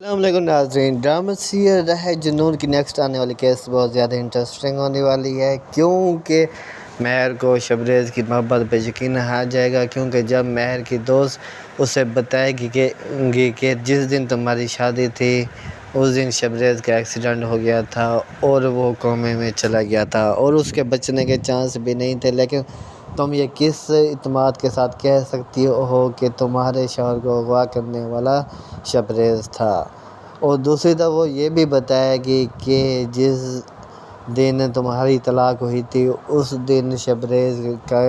السلام علیکم ناظرین، ڈرامہ سیریل رہے جنون کی نیکسٹ آنے والی کیس بہت زیادہ انٹرسٹنگ ہونے والی ہے، کیونکہ مہر کو شبریز کی محبت پہ یقین آ جائے گا۔ کیونکہ جب مہر کی دوست اسے بتائے گی کہ جس دن تمہاری شادی تھی اس دن شبریز کا ایکسیڈنٹ ہو گیا تھا اور وہ کومے میں چلا گیا تھا اور اس کے بچنے کے چانس بھی نہیں تھے، لیکن تم یہ کس اعتماد کے ساتھ کہہ سکتی ہو کہ تمہارے شوہر کو اغوا کرنے والا شبریز تھا؟ اور دوسری طرف وہ یہ بھی بتائے گی کہ جس دن تمہاری طلاق ہوئی تھی اس دن شبریز کا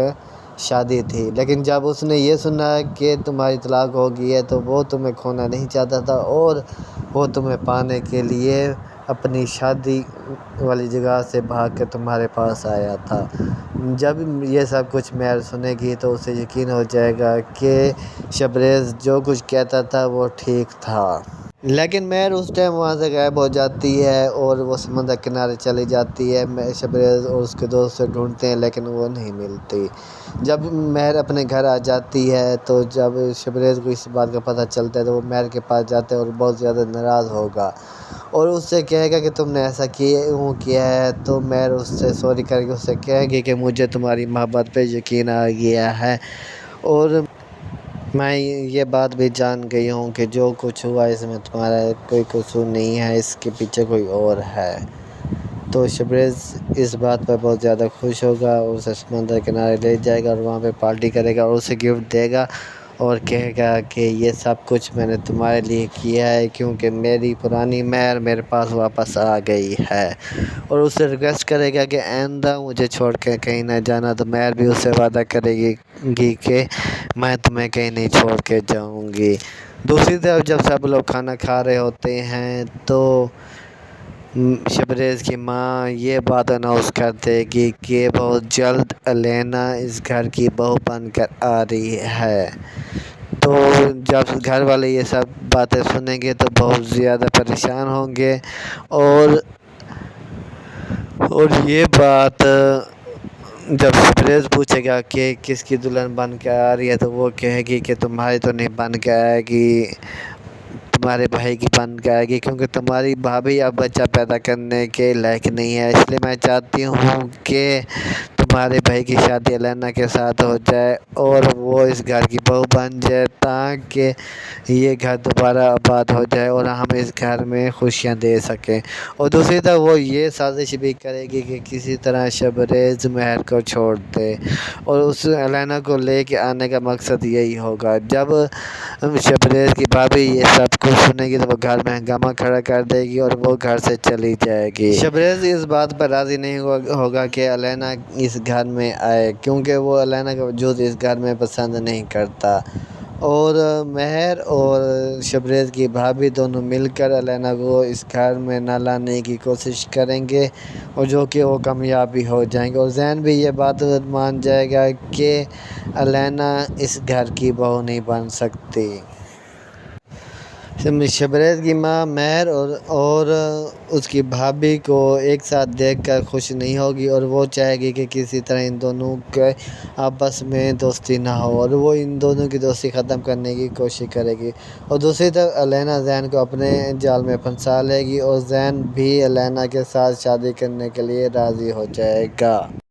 شادی تھی، لیکن جب اس نے یہ سنا کہ تمہاری طلاق ہو گئی ہے تو وہ تمہیں کھونا نہیں چاہتا تھا اور وہ تمہیں پانے کے لیے اپنی شادی والی جگہ سے بھاگ کر تمہارے پاس آیا تھا۔ جب یہ سب کچھ مہر سنے گی تو اسے یقین ہو جائے گا کہ شبریز جو کچھ کہتا تھا وہ ٹھیک تھا۔ لیکن مہر اس ٹائم وہاں سے غائب ہو جاتی ہے اور وہ سمندر کنارے چلی جاتی ہے۔ شبریز اور اس کے دوست سے ڈھونڈتے ہیں لیکن وہ نہیں ملتی۔ جب مہر اپنے گھر آ جاتی ہے تو جب شبریز کو اس بات کا پتہ چلتا ہے تو وہ مہر کے پاس جاتا ہے اور بہت زیادہ ناراض ہوگا اور اس سے کہے گا کہ تم نے ایسا کیوں کیا ہے۔ تو مہر اس سے سوری کر کے اس سے کہے گی کہ مجھے تمہاری محبت پہ یقین آ گیا ہے اور میں یہ بات بھی جان گئی ہوں کہ جو کچھ ہوا اس میں تمہارا کوئی قصور نہیں ہے، اس کے پیچھے کوئی اور ہے۔ تو شبریز اس بات پر بہت زیادہ خوش ہوگا اور اسے سمندر کنارے لے جائے گا اور وہاں پہ پارٹی کرے گا اور اسے گفٹ دے گا اور کہے گا کہ یہ سب کچھ میں نے تمہارے لیے کیا ہے کیونکہ میری پرانی مہر میرے پاس واپس آ گئی ہے، اور اس سے ریکویسٹ کرے گا کہ آئندہ مجھے چھوڑ کے کہیں نہ جانا۔ تو مہر بھی اس سے وعدہ کرے گی کہ میں تمہیں کہیں نہیں چھوڑ کے جاؤں گی۔ دوسری طرف جب سب لوگ کھانا کھا رہے ہوتے ہیں تو شبریز کی ماں یہ بات اناؤنس کر دے گی کہ بہت جلد الینا اس گھر کی بہو بن کر آ رہی ہے۔ تو جب گھر والے یہ سب باتیں سنیں گے تو بہت زیادہ پریشان ہوں گے اور یہ بات جب شبریز پوچھے گا کہ کس کی دلہن بن کے آ رہی ہے تو وہ کہے گی کہ تمہاری تو نہیں بن کے آئے گی، تمہارے بھائی کی بن کے آئے گی، کیونکہ تمہاری بھابھی اب بچہ پیدا کرنے کے لائق نہیں ہے، اس لیے میں چاہتی ہوں کہ تمہارے بھائی کی شادی الینا کے ساتھ ہو جائے اور وہ اس گھر کی بہو بن جائے تاکہ یہ گھر دوبارہ آباد ہو جائے اور ہم اس گھر میں خوشیاں دے سکیں۔ اور دوسری طرف وہ یہ سازش بھی کرے گی کہ کسی طرح شبریز مہر کو چھوڑ دے اور اس الینا کو لے کے آنے کا مقصد یہی ہوگا۔ جب شبریز کی بھابھی یہ سب کچھ سنے گی تو وہ گھر میں ہنگامہ کھڑا کر دے گی اور وہ گھر سے چلی جائے گی۔ شبریز اس بات پر راضی نہیں ہوگا کہ الینا اس گھر میں آئے، کیونکہ وہ الینا کا وجود اس گھر میں پسند نہیں کرتا، اور مہر اور شبریز کی بھابھی دونوں مل کر الینا کو اس گھر میں نہ لانے کی کوشش کریں گے اور جو کہ وہ کامیاب بھی ہو جائیں گے، اور زین بھی یہ بات مان جائے گا کہ الینا اس گھر کی بہو نہیں بن سکتی۔ شبریز کی ماں مہر اور اس کی بھابھی کو ایک ساتھ دیکھ کر خوش نہیں ہوگی اور وہ چاہے گی کہ کسی طرح ان دونوں کے آپس میں دوستی نہ ہو اور وہ ان دونوں کی دوستی ختم کرنے کی کوشش کرے گی۔ اور دوسری طرف الینا زین کو اپنے جال میں پھنسا لے گی اور زین بھی الینا کے ساتھ شادی کرنے کے لیے راضی ہو جائے گا۔